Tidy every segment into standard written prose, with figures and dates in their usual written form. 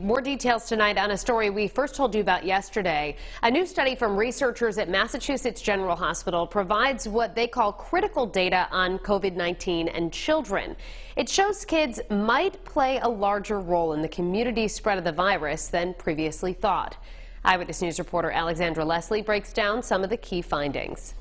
More details tonight on a story we first told you about yesterday. A new study from researchers at Massachusetts General Hospital provides what they call critical data on COVID-19 and children. It shows kids might play a larger role in the community spread of the virus than previously thought. Eyewitness News reporter Alexandra Leslie breaks down some of the key findings.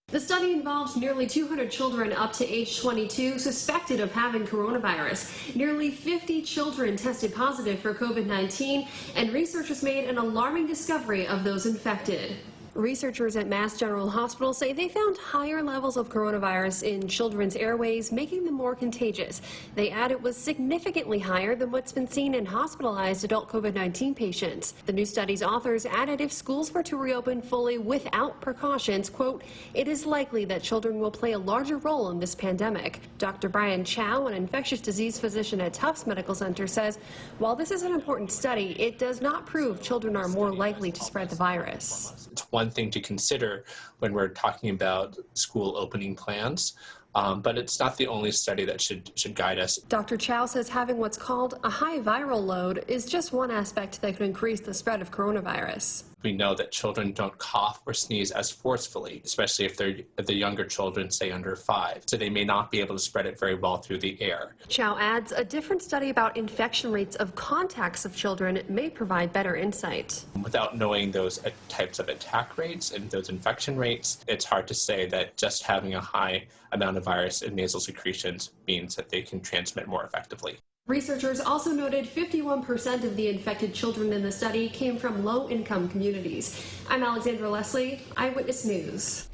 The study involved nearly 200 children up to age 22 suspected of having coronavirus. Nearly 50 children tested positive for COVID-19, and researchers made an alarming discovery of those infected. Researchers at Mass General Hospital say they found higher levels of coronavirus in children's airways, making them more contagious. They add it was significantly higher than what's been seen in hospitalized adult COVID-19 patients. The new study's authors added if schools were to reopen fully without precautions, quote, it is likely that children will play a larger role in this pandemic. Dr. Brian Chow, an infectious disease physician at Tufts Medical Center, says while this is an important study, it does not prove children are more likely to spread the virus. It's one thing to consider when we're talking about school opening plans, but it's not the only study that should guide us. Dr. Chow says having what's called a high viral load is just one aspect that could increase the spread of coronavirus. We know that children don't cough or sneeze as forcefully, especially if they're the younger children, say under 5. So they may not be able to spread it very well through the air. Chow adds a different study about infection rates of contacts of children may provide better insight. Without knowing those types of attack rates and those infection rates, it's hard to say that just having a high amount of virus in nasal secretions means that they can transmit more effectively. Researchers also noted 51% of the infected children in the study came from low-income communities. I'm Alexandra Leslie, Eyewitness News.